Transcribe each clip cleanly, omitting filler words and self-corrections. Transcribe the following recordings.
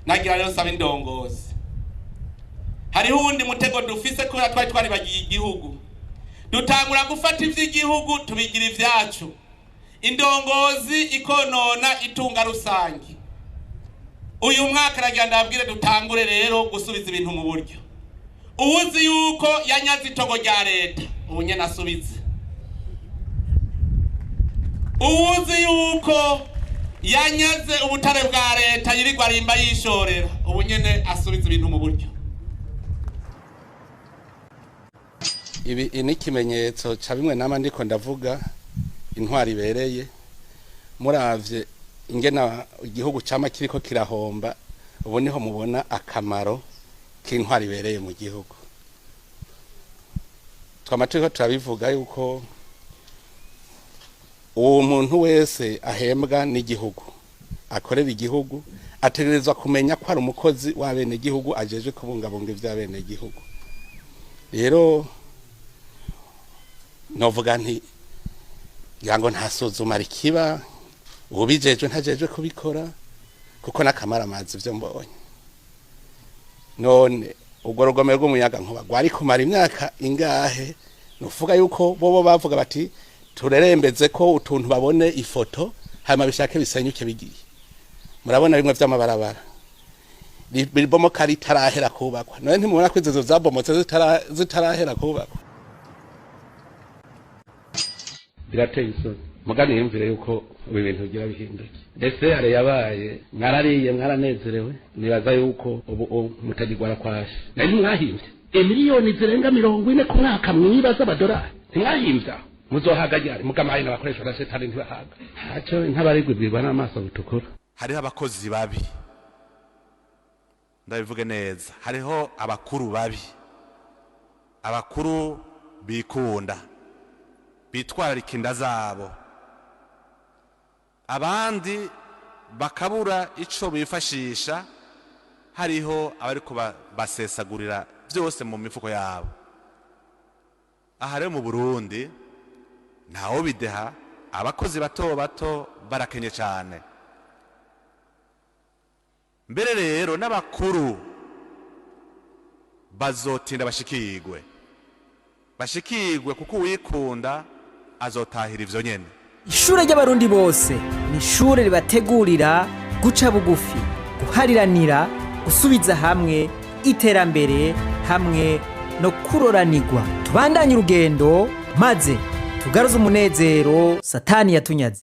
nagira rero saba indongozi hariho uwundi mutego dufise kubera twari bagiye igihugu dutangura gufata ivy'igihugu tubigira ivyacu indongozi ikonona itunga rusangi uyu mwaka nagira ndabwire dutangure rero gusubiza ibintu mu buryo uwuzi yuko yanyaze itogo rya leta ubu nyene asubize uwuzi yuko yanyaze ubutare bwa leta yirirwa arimba yishorera ubu nyene asubiza ibintu mu buryo ibi ni ikimenyetso ca bimwe nama ndiko ndavuga intwari ibereye muravye ingena igihugu cama kiriko kirahomba ubu niho mubona akamaro k'intwari ibereye mu gihugu twamaturiko turabivuga yuko uwo muntu wese ahembwa n'igihugu akorera igihugu ategerezwa kumenya ko ari umukozi w'abene gihugu ajeje kubungabunga ivy'abene gihugu rero novuga nti yango ntasuzuma rikiba ubijeje ntajeje kubikora kuko nakamara amazi ivyo mbonye none ubwo rugomero rw'umuyaga nkuba gwari kumara imyaka ingahe nuvuga yuko bobo bavuga bati turerembeze ko utuntu babone ifoto hama bishake bisenyuke bigiye murabona bimwe vy'amabarabara bibomoka ritarahera kubakwa none ntimubona ko izo zabomotse zitarahera kubakwa birateye isoni mugani yumvire yuko ibi bintu bigira bihinduke ese are yabaye mwarariye mwaranezerewe nibaza yuko ubu mutagirwara kwashe nari mwahimvye miliyoni zirenga 40 ku mwaka mwibaza abadolari ntimwahimvye muzohagajyari mugamaye n'abakoresha na setani ntibahaga haco ntabarigwibirwa n'amaso gutukura hariho abakozi babi ndabivuge neza hariho abakuru babi abakuru bikunda bitwararika inda zabo abandi bakabura ico bifashisha hariho abariko basesagurira byose mu mifuko yabo aha rero mu Burundi ntaho bideha abakozi bato bato barakenye cyane mbere rero n'abakuru bazotinda bashikirwe kuko uwikunda azotahira ivyo nyene ishure ry'abarundi bose ni ishure ribategurira guca bugufi guhariranira gusubiza hamwe iterambere hamwe no kuroranirwa tubandanye urugendo maze tugaruze umunezero satani yatunyaze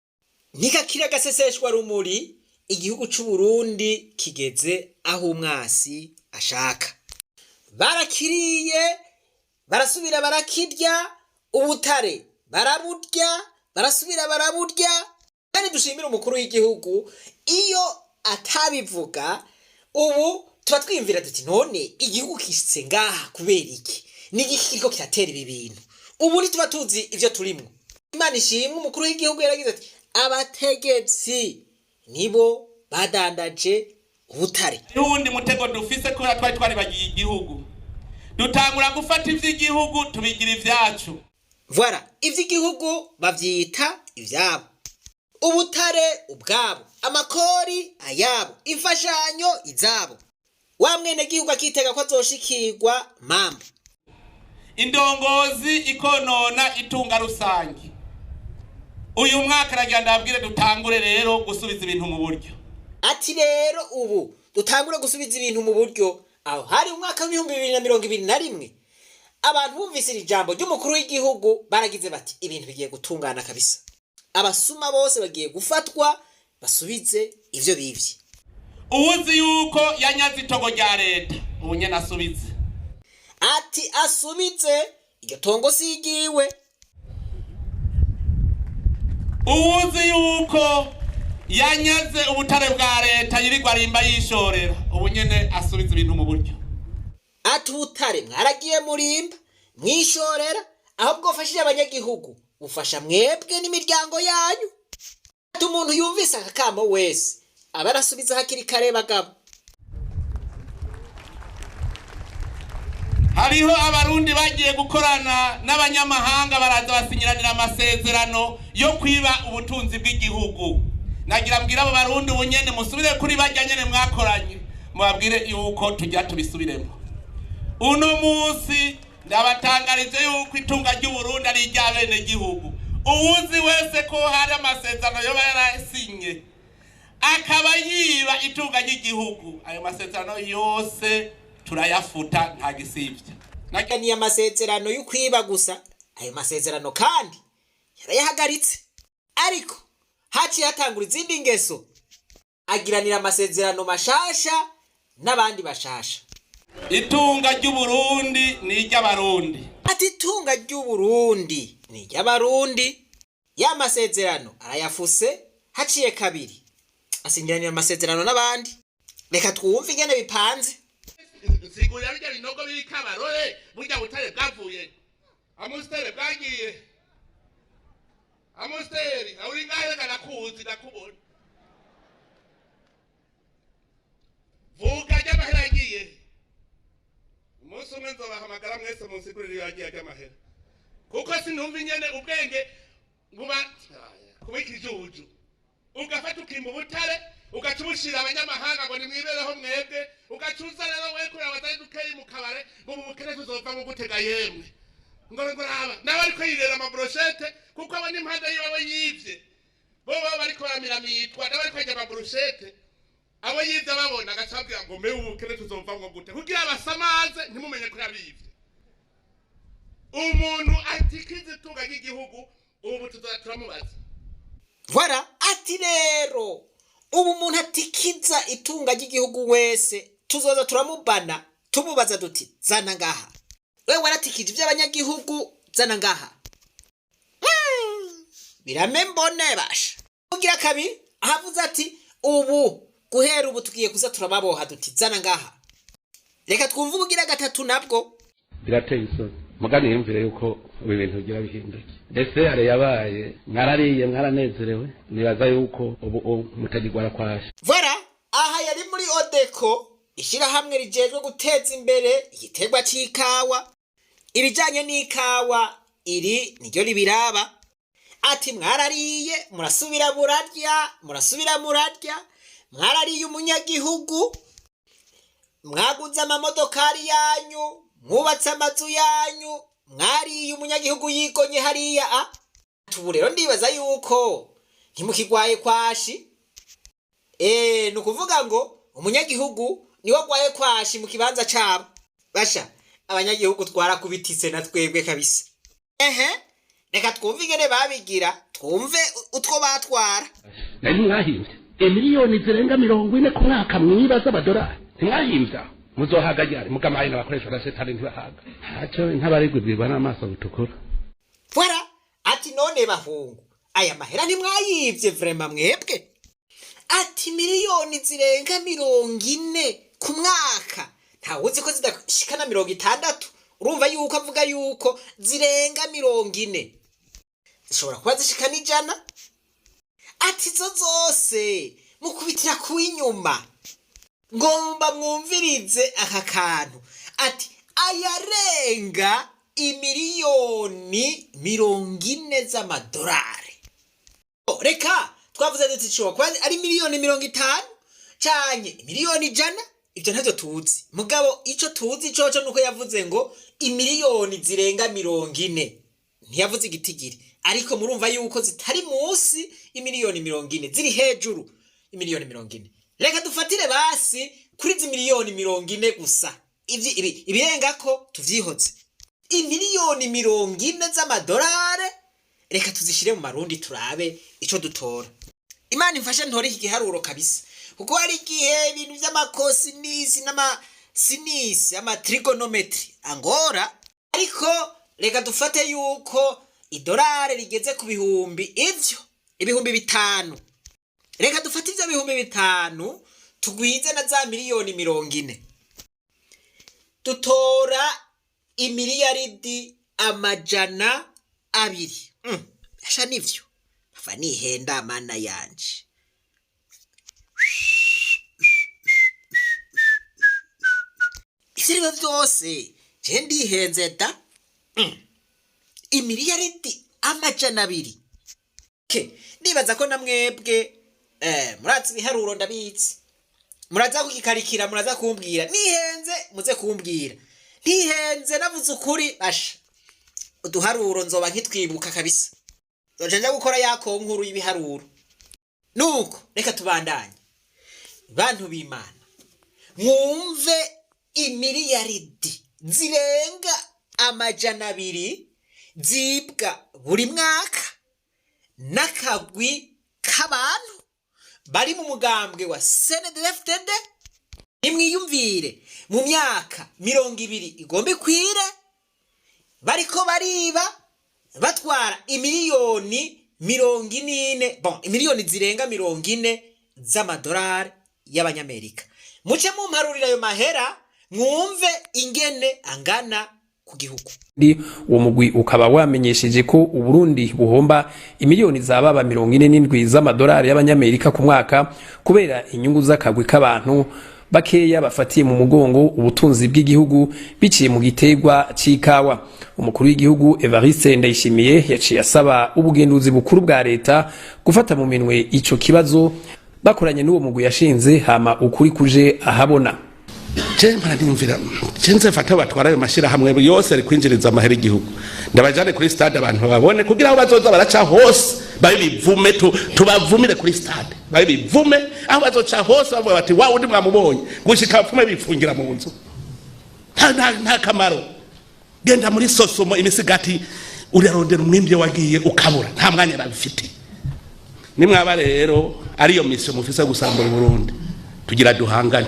nikakira gaseseshwa rumuri igihugu c'u Burundi kigeze aho umwasi ashaka barakiriye barasubira barakirya ubutare baraburya barasubira baraburya kandi dushimira umukuru w'igihugu iyo atabivuga ubu tuba twiyumvira duti none igihugu kishitse ngaha kubera iki n'igiki kiriko kiratera ibi bintu ubu ntituba tuzi ivyo turimwo Imana ishimwe umukuru w'igihugu yaragize ati abategetsi nibo badandaje ubutare n'uwundi mutego dufise kubera twari bagiye igihugu dutangura gufata ivy'igihugu tubigira ivyacu voilà ivy'igihugu bavyita ivyabo ubutare ubwabo amakori ayabo imfashanyo izabo wa mwene gihugu akitega ko azoshikirwa mamba indongozi ikonona itunga rusangi uyu mwaka nagira ndabwire dutangure rero gusubiza ibintu mu buryo ati rero ubu dutangure gusubiza ibintu mu buryo aho hari umwaka wa 2021 abantu bumvise ijambo ry'umukuru w'igihugu baragize bati ibintu bigiye gutungana kabisa abasuma bose bagiye gufatwa basubize ivyo bivye uwuzi yuko yanyaze itogo rya leta ubu nyene asubize ati asubize iryo tongo sigiwe uwuzi yuko yanyaze ubutare bwa leta yirirwa arimba yishorera ubu nyene asubiza ibintu mu buryo ati ubutare mwaragiye murimba mwishorera aho bwofashije abanyagihugu bufasha mwebwe n'imiryango yanyu ati umuntu yumvise akakamo wese abarasubiza hakiri kare bagabo hariho abarundi bagiye gukorana n'abanyamahanga baraza basinyiranira amasezerano yo kwiba ubutunzi bw'igihugu nagira mbwira abo barundi ubunyene musubire kuri bajya nyene mwakoranye mubabwire yuko tujya tubisubiremo. Uno munsi ndabatangarije yuko itunga ry'Uburundi ari irya bene gihugu. Uwuzi wese ko hari amasezerano yoba yarasinye akaba yiba itunga ry'igihugu, ayo masezerano yose turayafuta nta gisivya. Ni amasezerano y'ukwiba gusa, ayo masezerano kandi yarayahagaritse, ariko haciye hatangura izindi ngeso agiranira amasezerano mashasha n'abandi bashasha. Itunga ry'Uburundi ni iry'abarundi. Ati itunga ry'Uburundi ni iry'abarundi, ya masezerano arayafuse haciye kabiri asingiranira amasezerano n'abandi. Reka twumve ingene bipanze. Sigurira rya binogo biri kabarore burya butare bwavuye. Amustere bwagiye. Amusteri uri ngahe ganakuzi nakubona. Vuga ry'amahera yagiye. Umunsi umwe nzobahamagara mwese munsigurire yagiye ry'amahera. Kuko sinumva inyene ubwenge buba kubikijuju. Ugafata ukimba ubutare ugacubushira abanyamahanga ngo nimwibereho mwebwe, ugacuza rero we kuri abatari dukeye mu kabare ngo mubukene tuzova mu gutega yemwe. Ngo raba nawe ariko yirera amabrochette kuko abanye impande yiwe yivye. Bo bariko bamiramitwa nawe ariko yajya amabrochette. Abo yivye babona agacabwira ngo mbe ubukene tuzova mu gute kugira abasamaze ntimumenye ko yabivye. Umuntu atikize itunga ry'igihugu ubu turamubaza. Voilà, ati rero ubu umuntu atikiza itunga ry'igihugu wese tuzoza turamubana tumubaza duti zana ngaha. Wewe waratikije iby'abanyagihugu zana ngaha. Birame mbone basha. Kugira kabiri ahavuze ati ubu guhera ubu tugiye kuza turababoha duti zana ngaha. Reka twumve ubugira gatatu nabwo. Birateye isoni. Mugani yumvire yuko ibintu bigira bihinduke. Ese are yabaye mwarariye mwaranezerewe nibaza yuko ubu mutagirwara kwasha. Voilà, aha yari muri Odeko ishira hamwe rijejwe guteza imbere igiterwa c'ikawa. Ibijanye n'ikawa iri niryo libiraba. Ati mwarariye murasubira murarya mwarariye umunyagihugu mwaguze amamodokari yanyu mwubatse amazu yanyu mwariye umunyagihugu yigonye hariya. Tubu rero ndibaza yuko ntimukigwaye kwashi. Nukuvuga ngo umunyagihugu niwe gwaye kwashi mu kibanza cabo. Basha abanyagihugu twarakubititse na twebwe kabisa. Reka twumve ingene babigira, twumve utwo batwara. Nari mwahimvye miliyoni zirenga 40 ku mwaka mwibaza abadolari. Ntimwahimvye muzohagajyari mugamaye n'abakoresha na setani ntibahaga. Haco ntabarigwibwa n'amaso gutukura. Voilà, ati none bahungu aya mahera ntimwayivye vraiment mwebwe. Ati miliyoni zirenga 40 ku mwaka. Ntawuzi ko zidashikana 60. Urumva yuko avuga yuko zirenga 40. Zishobora kuba zishikana 100. Ati zo zose mukubitira ku inyuma. Ngomba mwumvirize aka kantu. Ati ayarenga imiliyoni 40 z'amadolari. Reka twavuze duti cyo kwa ari miliyoni 50 canke miliyoni 100. Ibyo ntavyo tuzi. Mugabo ico tuzi coco nuko yavuze ngo imiliyoni zirenga 40. Ntiyavuze igitigiri. Ariko murumva yuko zitari munsi imiliyoni 40 ziri hejuru imiliyoni 40. Reka dufatire basi kuri zi miliyoni 40 gusa. Ibirenga ko tuvyihoze. Imiliyoni 40 z'amadolari. Reka tuzishire mu marundi turabe ico dutora. Imana imfashe ntore iki giharuro kabisa. Kuko hari igihe ibintu by'amakosinisi n'amasinisi ama trigonometry angora. Ariko reka dufate yuko idolari rigeze ku bihumbi ibihumbi 5. Reka dufate ivyo bihumbi 5 tugwize na za miliyoni 40. Dutora imiliyaridi 200. Asha nivyo. Afa nihenda mana yanje. Ivyo vyose je ndihenze da. Imiliyaridi 200. Nibaza ko namwebwe muratsi biharuro ndabizi. muraza kugikarikira, muraza kumbwira. Nihenze muze kumbwira, ntihenze navuze ukuri basha uduharuro nzoba nkitwibuka kabisa. Nja gukora yako nkuru y'ibiharuro. Nuko reka tubandanye. Bantu b'Imana, mwumve imiliyaridi zirenga 200 zibwa buri mwaka n'akagwi k'abantu bari mu mugambwe wa CNDD-FDD. Nimwiyumvire mu myaka 20 igombe kwire bariko bariba batwara imiliyoni 40, bon imiliyoni zirenga 40 z'amadolari y'abanyamerika. Muce mu mparurira ayo mahera mwumve ingene angana ku gihugu. Uwo mugwi ukaba wamenyesheje ko Uburundi buhomba imiliyoni zababa 47 z'amadolari y'abanyamerika ku mwaka kubera inyungu z'akagwi k'abantu bakeya bafatiye mu mugongo ubutunzi bw'igihugu biciye mu gitegwa c'ikawa. Umukuru w'igihugu Evariste Ndayishimiye yaciye asaba ubugenduzi bukuru bwa leta gufata mu minwe ico kibazo bakoranye n'uwo mugwi yashinze hama ukuri kuje ahabona. Mparanimvira cenze fata batwara ayo mashira hamwe yose ari kwinjiriza amahera igihugu, ndabajane kuri stade abantu babone kugira aho bazoza baraca hose babivume tubavumire kuri stade babivume aho bazoca hose bavuga bati wa undi mwamubonye gushika apfume bifungira mu nzu nta kamaro. Genda muri Sosomo imisigati urarondera umwimbye wagiye ukabura nta mwanya babifite. Nimwaba rero ariyo mission mufise gusambura Burundi tugira duhangane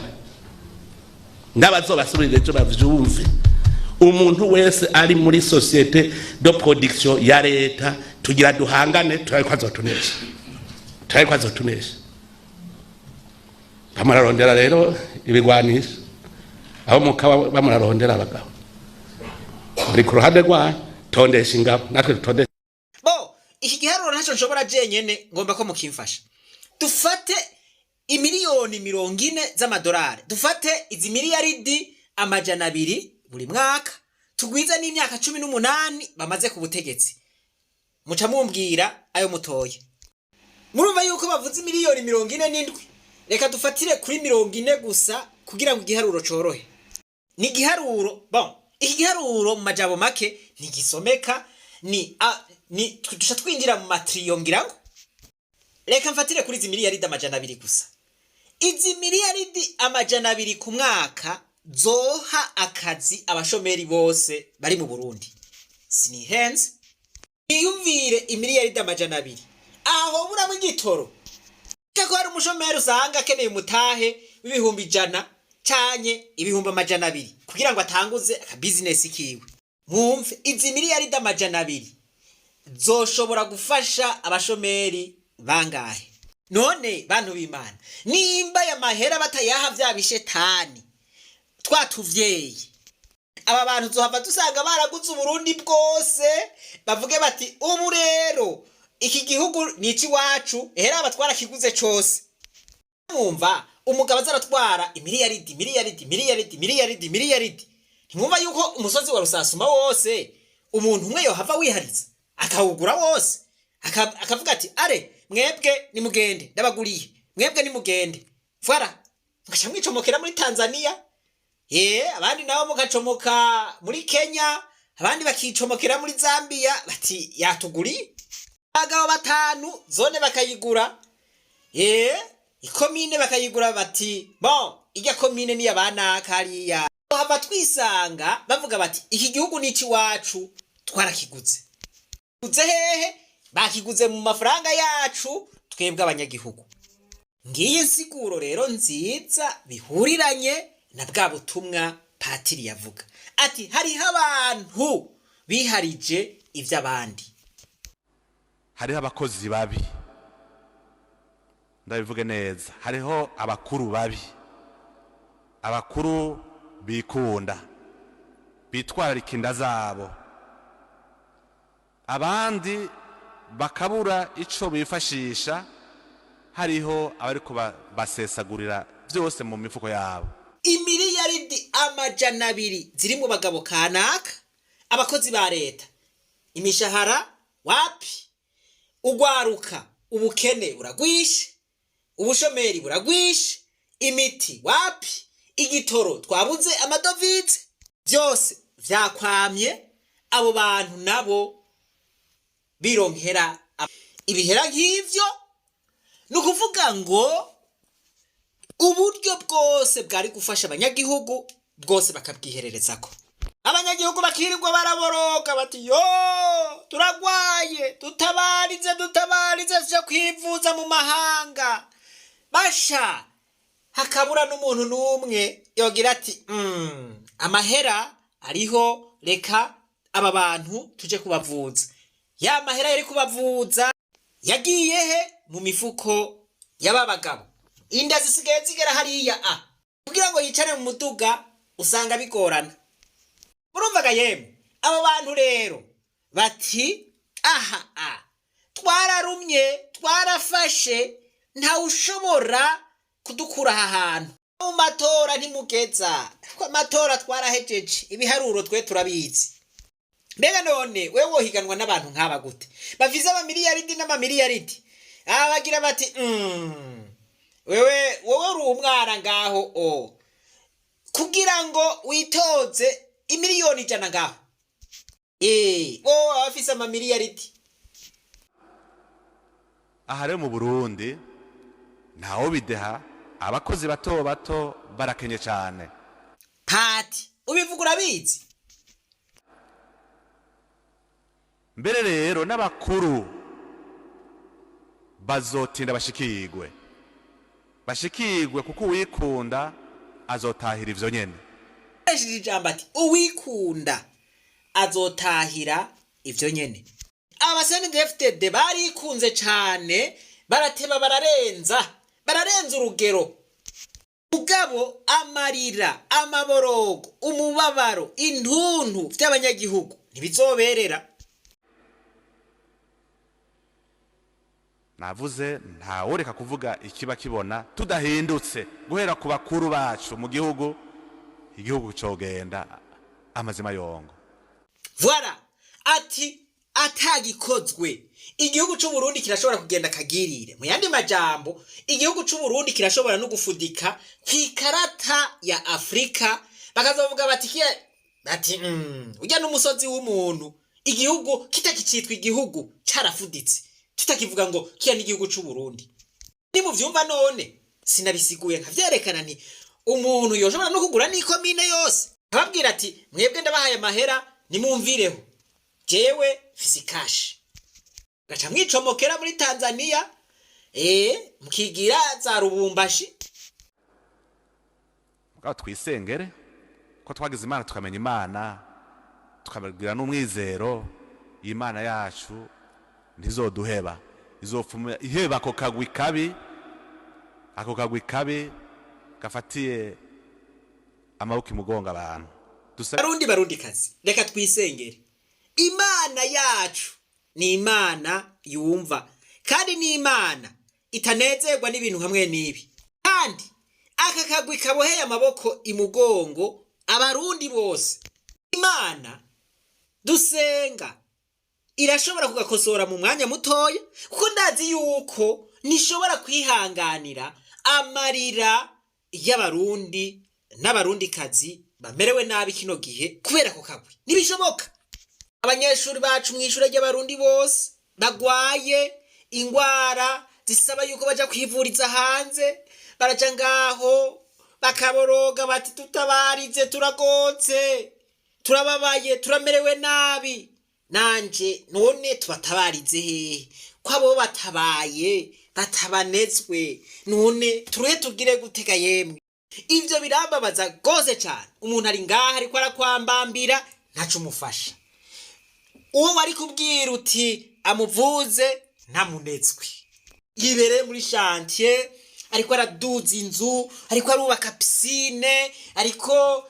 n'abazobasubirira ejo bavyumve. Umuntu wese ari muri societe de production ya leta tugira duhangane turaikwazotunesha bamurarondera rero ibigwanisha aho mukaba bamurarondera abagabo muri ku ruhande rwa tondesha ingabo natwe tutondesha. Bo iki giharuro ntaco nshobora jenyene ngomba ko mukimfasha. Dufate imiliyoni 40 z'amadolari, dufate izi miliyaridi 200 buri mwaka, tugwiza n'imyaka 18 bamaze ku butegetsi. Muca mumbwira ayo mutoye. Murumva yuko bavuze miliyoni 47. Reka dufatire kuri 40 gusa kugira ngo igiharuro corohe. Ni giharuro, bon, iki giharuro mu majabo make ntigisomeka, ni tusha twinjira mu matriyo ngira ngo. Reka mfatire kuri izi miliyaridi 200 gusa. Izi miliyaridi 200 ku mwaka zoha akazi abashomeri bose bari mu Burundi. Sinihenze. Iyumvire imiliyaridi 200. Aho buramwe igitoro. Kako hari umushomeri usanga akeneye umutahe w'ibihumbi 100 canye ibihumbi 200 kugira ngo atanguze aka business kiwe. Mwumve izi miliyaridi 200 zoshobora gufasha abashomeri bangahe? None bantu b'Imana, nimba ya mahera batayaha vyabishetani twatuvyeyi, aba bantu zohava dusanga baraguze Uburundi bwose bavuge bati ubu rero iki gihugu ni iki wacu ehera abatwara kiguze cose. Mwumva umugabo azaratwara imiliyaridi. Ntimwumva yuko umusozi wa Rusasuma wose umuntu umwe yohava wihariza akawugura wose akavuga ati are mwebwe nimugende ndabaguriye, mwebwe nimugende fara mugaca mwicomokera muri Tanzania, abandi nabo mugacomoka muri Kenya, abandi bakicomokera muri Zambia bati yatuguriye. Abagabo 5 zone bakayigura, ikomine bakayigura bati bon ijya komine ni yabana kariya. Hava twisanga bavuga bati iki gihugu ni iki wacu twarakiguze. Kuze hehe? Bakiguze mu mafaranga yacu twebwe abanyagihugu. Ngiye nsiguro rero nziza bihuriranye na bwa butumwa patiri yavuga ati hariho abantu biharije ivy'abandi. Hariho abakozi babi, ndabivuge neza, hariho abakuru babi, abakuru bikunda bitwararika inda zabo, abandi bakabura ico bifashisha. Hariho abariko basesagurira byose mu mifuko yabo. Imiliyaridi 200 ziri mu bagabo kanaka, abakozi ba leta, imishahara wapi, ugwaruka ubukene buragwishe, ubushomeri buragwishe, imiti wapi, igitoro twabuze, amadovize byose vyakwamye. Abo bantu nabo bironkera ibihera nk'ivyo. Ni ukuvuga ngo uburyo bwose bwari gufasha abanyagihugu bwose bakabwihererezako. Abanyagihugu bakirirwa baraboroga bati yo turagwaye, tutabarize tuje kwivuza mu mahanga. Basha hakabura n'umuntu n'umwe yogira ati amahera ariho, reka aba bantu tuje kubavuza. Ya mahera yari kubavuza yagiye he? Mu mifuko y'ababagabo. Inda zisigaye zigera hariya kugira ngo yicare mu muduga usanga bigorana. Murumvaga yemwe, abo bantu rero bati twararumye, twarafashe, nta ushobora kudukura aha hantu. Mu matora ntimugeza, amatora twarahejeje, ibiharuro twe turabizi. Mbega none wewe wohiganwa n'abantu nk'aba gute? Bavize amamiliyaridi n'amamiliyaridi. Bagira bati wewe uri umwana ngaho kugira ngo witoze imiliyoni 100 ngaho. Abafise amamiliyaridi. aha rero mu Burundi ntawo bideha, abakozi bato bato barakenye cyane. Pati ubivuga urabizi. Mbere rero n'abakuru bazotinda bashikirwe kuko uwikunda azotahira ivyo nyene. Ijambo ati uwikunda azotahira ivyo nyene. Abasendefted barikunze cyane, barateba bararenza urugero. Mugabo amarira, amaborogo, umubabaro, intuntu vy'abanyagihugu ntibizoberera. Navuze ntaworeka kuvuga ikiba kibona tudahindutse guhera ku bakuru bacu mu gihugu, igihugu cogenda amazima yongo. Voilà, ati atagikozwe igihugu cy'u Burundi kirashobora kugenda kagirire. Mu yandi majambo, igihugu cy'u Burundi kirashobora no gufudika kwikarata ya Afrika, bakazovuga bati ujya n'umusozi w'umuntu, igihugu kitakicitwa igihugu carafuditse, tutakivuga ngo kiya n'igihugu cy'u Burundi. Ni mu vyumva none sinabisiguye nkavyerekana nti umuntu yoshobora no kugura n'ikomine yose, ababwira ati mwebwe ndabahaye amahera nimumvireho, jewe fisikashi. Gacha mwicomokera muri Tanzania, mukigira za Rubumbashi. Mugabo twisengere ko twagize Imana, tukamenya Imana, tukabagira n'umwizero. Imana yacu ntizoduheba, izofuma iheba ako kagwi kabi gafatiye amaboko imugonga abantu. Barundi kazi, reka twisengere. Imana yacu ni Imana yumva, kandi ni Imana itanezerwa n'ibintu hamwe n'ibi. Kandi aka kagwi kaboheye amaboko imugongo abarundi bose, Imana dusenga irashobora kugakosora mu mwanya mutoya, kuko ndazi yuko nishobora kwihanganira amarira y'abarundi n'abarundi kazi bamerewe nabi kino gihe kubera ko kagwi. Nibishoboka abanyeshuri bacu mw'ishure ry'abarundi bose bagwaye ingwara zisaba yuko baja kwivuriza hanze, baraja ngaho bakaboroga bati tutabarize, turagotse, turababaye, turamerewe nabi. Nanje none tubatabarize hehe? Ko abo batabaye batabanezwe, none turuhe tugire gutega yemwe? Ivyo birambabaza gose cyane. Umuntu ari ngaha ariko arakwambambira ntacu umufasha. Uwo wari kubwira uti amuvuze ntamunezwe, yibereye muri chantier ariko araduza inzu, ariko arubaka piscine, ariko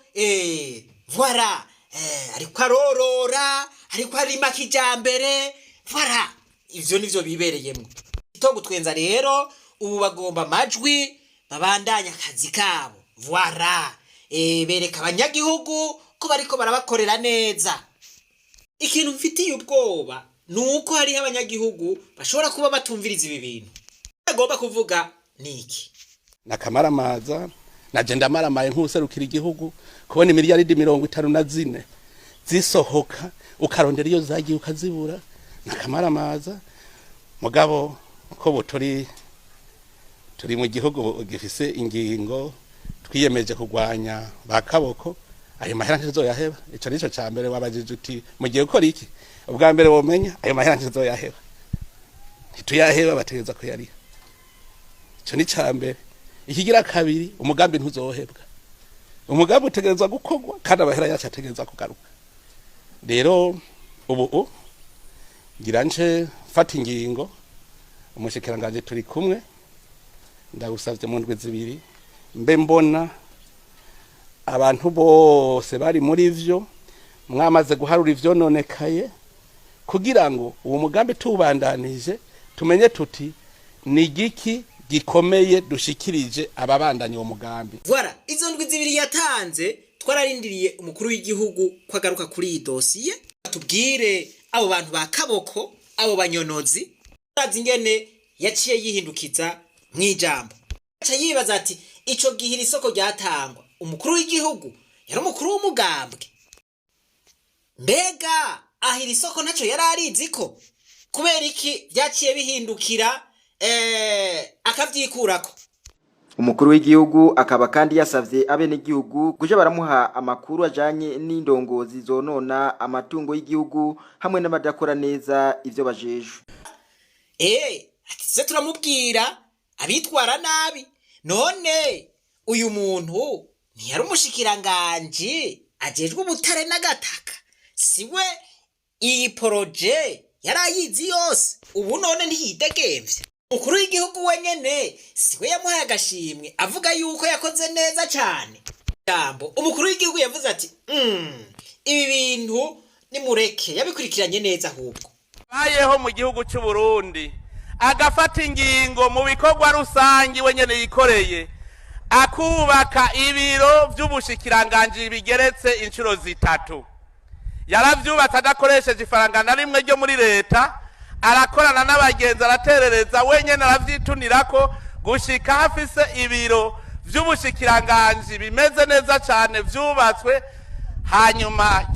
voilà, ariko arorora, ariko arima kijambere. Voilà, ivyo nivyo bibereyemo. Ito gutwenza rero, ubu bagomba amajwi babandanya akazi kabo. Voilà, bereka abanyagihugu ko bariko barabakorera neza. Ikintu mfitiye ubwoba nuko hari abanyagihugu bashobora kuba batumviriza ibi bintu. Agomba kuvuga niki? nakamaramaza naje ndamaramaye nk'userukira igihugu kubona miliyaridi 54 zisohoka ukarondera iyo zagiye ukazibura nakamaramaza mugabo ko turi mu gihugu gifise ingingo twiyemeje kugwanya bakaboko ayo mahera ntizoyaheba ico nico ca mbere wabajije uti mugiye gukora iki ubwa mbere womenya ayo mahera ntizoyaheba ntituyaheba bategeza ko yari ico ni ca mbere ikigira kabiri umugambi ntuzohebwa umugambi utegerezwa gukorwa kandi abahera yacu ategereza kugaruka rero ubu ngira nce fata ingingo umushikiranganje turi kumwe ndagusavye mu ndwi zibiri mbe mbona abantu bose bari muri vyo mwamaze guharura ivyo nonekaye kugira ngo uwo mugambi tubandanije tumenye tuti ni igiki gikomeye dushikirije ababandanye uwo mugambi. Voilà, izo ndwi zibiri yatanze twararindiriye umukuru w'igihugu kwagaruka kuri iyi dosiye tubwire abo bantu ba kaboko abo banyonozi bazi ingene yaciye yihindukiza mwijambo aca yibaza ati ico gihira isoko ryatangwa umukuru w'igihugu yari umukuru w'umugambwe mbega ahira isoko ntaco yari arizi ko kubera iki byaciye bihindukira akavyikurako. Umukuru w'igihugu akaba kandi yasavye abenegihugu kuja baramuha amakuru ajanye n'indongozi zonona amatungo y'igihugu hamwe n'abadakora neza ivyo bajejwe. Atize turamubwira abitwara nabi none uyu muntu ntiyari umushikiranganje ajejwe ubutare n'agataka siwe iyi proje yarayizi yose ubu none ntiyidegemvye. Umukuru w'igihugu wenyene siwe yamuhaye agashimwe avuga yuko yakoze neza cyane. Umukuru w'igihugu yavuze ati ibi bintu nimureke yabikurikiranye neza ahubwo bayeho mu gihugu cy'u Burundi agafata ingingo mu bikorwa rusangi wenyene yikoreye akubaka ibiro by'ubushikiranganje bigeretse inshuro zitatu yaravyubatse adakoresheje ifaranga na rimwe ryo muri leta arakorana n'abagenzi araterereza wenyene aravyitunirako gushika hafise ibiro vy'ubushikiranganje bimeze neza cyane vyubatswe hanyuma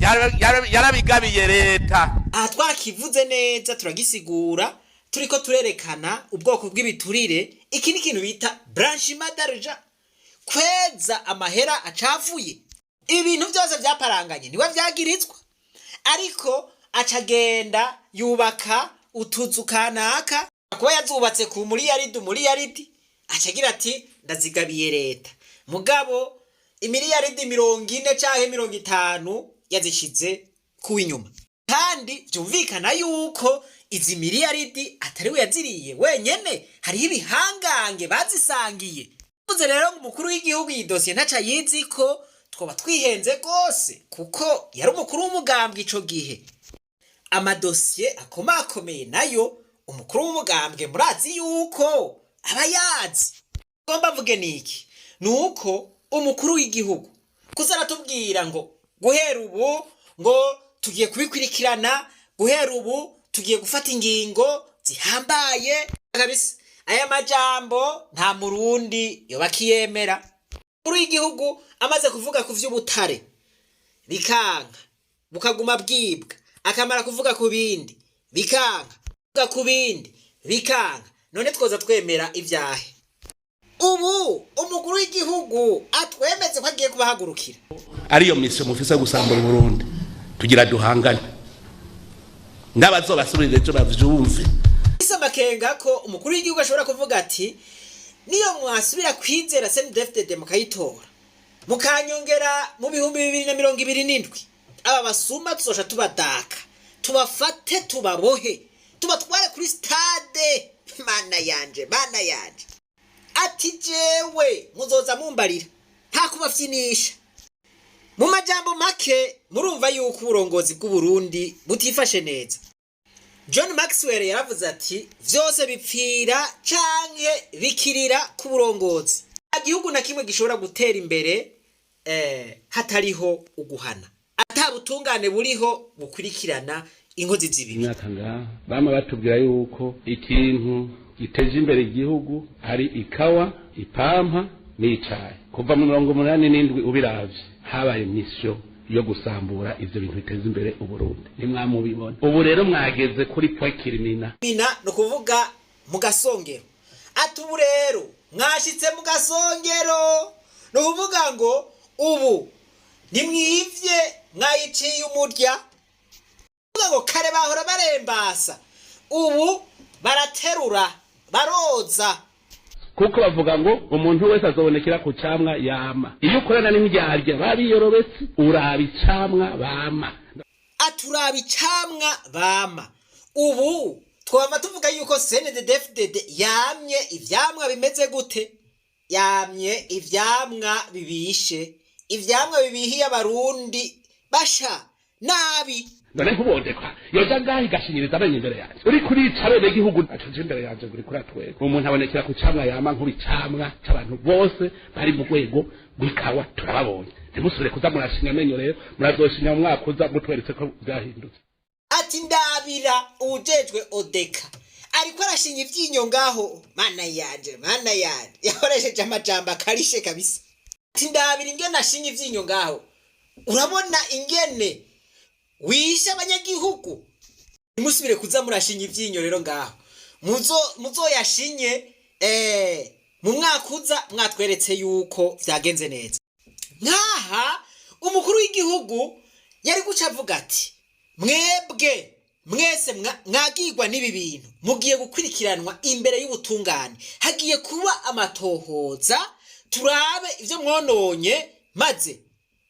yarabigabiye leta. Aha twakivuze neza turagisigura turiko turerekana ubwoko bw'ibiturire iki ni kintu bita blanchiment d'argent kweza amahera acafuye ibintu byose byaparanganye niwe vyagirizwa ariko acagenda yubaka utuzu kanaka kuba yazubatse ku miliyaridi acagira ati ndazigabiye leta mugabo imiliyaridi 40 canke 50 yazishize kuwinyuma kandi byumvikana yuko izi miliyaridi atariwe yaziriye wenyene hariho ibihangange bazisangiye uze rero umukuru w'igihugu yidosiye ntaca yizi ko twoba twihenze gose kuko yari umukuru w'umugambwe ico gihe amadosiye akomakomeye nayo umukuru w'umugambwe murazi yuko aba yazi ngomba vuge niki nuko umukuru w'igihugu kuzaratubwira ngo guhera ubu ngo tugiye kubikurikirana guhera ubu tugiye gufata ingingo zihambaye kabisa aya majambo nta murundi yobakiyemera. Umukuru w'igihugu amaze kuvuga ku vy'ubutare bikanga bukaguma bwibwa akamara kuvuga ku bindi bikanga kuvuga ku bindi bikanga none twoza twemera ivyahe ubu umukuru w'igihugu atwemeze ko agiye kubahagurukira ariyo mission mufise gusambura Burundi tugira duhangane ndabazobasubirire cyo bavyumve isamakenga ko umukuru w'igihugu ashobora kuvuga ati niyo mwasubira kwizera CNDD-FDD mukayitora mukanyongera mu 2027 aba basuma tuzosha tubadaka tubafate tubabohe tubatware kuri stade mana yanje ati jewe muzoza mumbarira nta kubafyinisha. Mu majambo make murumva yuko uburongozi bw'u Burundi butifashe neza. John Maxwell yaravuze ati vyose bipfira canke bikirira ku burongozi. Igihugu na kimwe gishobora gutera imbere hatariho uguhana atabutungane buriho bukurikirana inkozi z'ibibi. Bama batubwira yuko ikintu giteje imbere igihugu hari ikawa ipampa n'icayi kuva mu 87 ubiravye habaye mission yo gusambura ivyo bintu biteza imbere Uburundi nimwamubibona ubu rero mwageze kuri Poikirimina no kuvuga mu gasongero ati ubu rero mwashitse mu gasongero no kuvuga ngo ubu nimwivye mwayiciye umurya kuvuga ngo kare bahora barembasa ubu baraterura baroza kuko bavuga ngo umuntu wese azobonekera ku camwa yama iyo ukorana n'imyarya bariyorobetse uraba icamwa bama aturaba icamwa bama ubu twama tuvuga yuko CNDD-FDD yamye ivyamwa bimeze gute yamye ivyamwa bibishe ivyamwa bibihiye abarundi basha nabi none nkubondekwa yoja ngahi gashinyiriza amenye imbere yaje uri kurica bene gihugu atuje imbere yaje uri kuratwe umuntu abonekera ku camwa yama nk'ubicamwa c'abantu bose bari mu rwego rw'ikawa turababonye ntimusubire kuza murashinya amenyo rero murazoshinya mu mwaka uza mutweretse ko byahindutse ati ndabira ujejwe odeka ariko arashinya ivyinyo ngaho mana yanje yakoresheje amajambo akarishe kabisa ati ndabira ingene ashinya ivyinyo ngaho urabona ingene wisha abanyagihugu nimusubire kuza murashinya ivyinyo rero ngaho muzo yashinye mu mwaka uza mwatweretse yuko vyagenze neza nkaha umukuru w'igihugu yari guca avuga ati mwebwe mwese mwagirwa n'ibi bintu mugiye gukurikiranwa imbere y'ubutungane hagiye kuba amatohoza turabe ivyo mwononye maze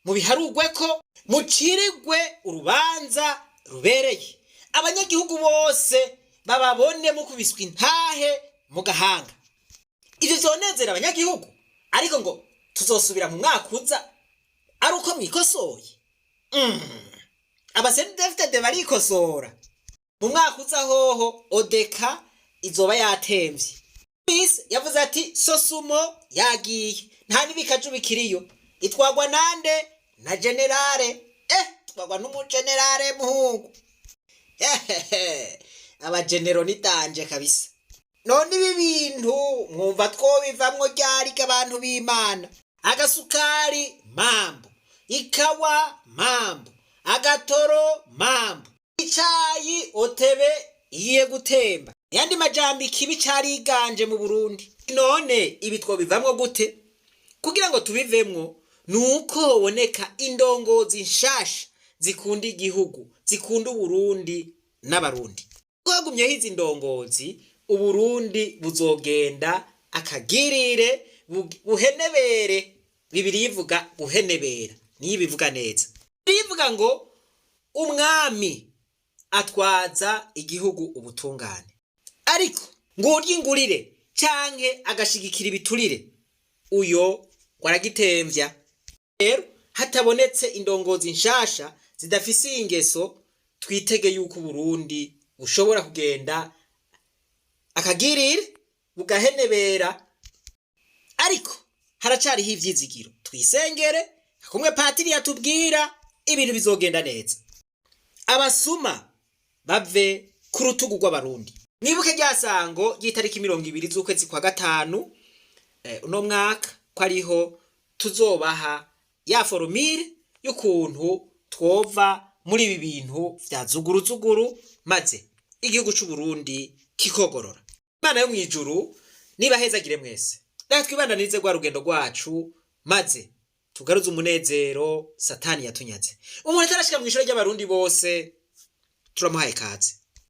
mubiharugwe ko mucirigwe urubanza rubereye abanyagihugu bose bababone mukubiswa intahe mu gahanga ivyo vyonezera abanyagihugu ariko ngo tuzosubira mu mwaka uza ari uko mwikosoye CNDD-FDD barikosora mu mwaka uza hoho odeka izoba yatemvye Miss yavuze ati Sosumo yagiye nta nibikaju bikiriyo itwagwa nande na generale twagwa n'umugenerale muhungu abagenero nitanje kabisa none ibi bintu mwumva twobivamwo ryarika abantu b'Imana agasukari mambo ikawa mambo agatoro mambo icayi otebe iye gutemba yandi majambo ikibi cariganje mu Burundi none ibi twobivamwo gute kugira ngo tubivemwo nuko honeka indongozi nshasha zikunda igihugu zikunda Uburundi n'abarundi kwagumye hizi ndongozi Uburundi buzogenda akagirire buhenebere bibiri ivuga buhenebera niyo bivuga neza bivuga ngo umwami atwaza igihugu ubutungane ariko ngo uryingurire canke agashigikira ibiturire uyo waragitemvya rero hatabonetse indongozi nshasha zidafise ingeso twitege yuko Burundi bushobora kugenda akagirire bugahenebera ariko haracariho ivyizigiro twisengere kumwe patiri yatubwira ibintu bizogenda neza abasuma bave ku rutugu rw'abarundi nibuke ryasango ry'itariki 20 z'ukwezi kwa gatanu uno mwaka ko ariho tuzobaha ya formule y'ukuntu twova muri ibi bintu vya zuguru maze igihugu c'u Burundi kikogorora Imana yo mwijuru niba hezagire mwese natwibananize gwa rugendo rwacu maze tugaruze umunezero satani yatunyaze umuntu atarashika mu ishuri ry'abarundi bose turamuhaye kaze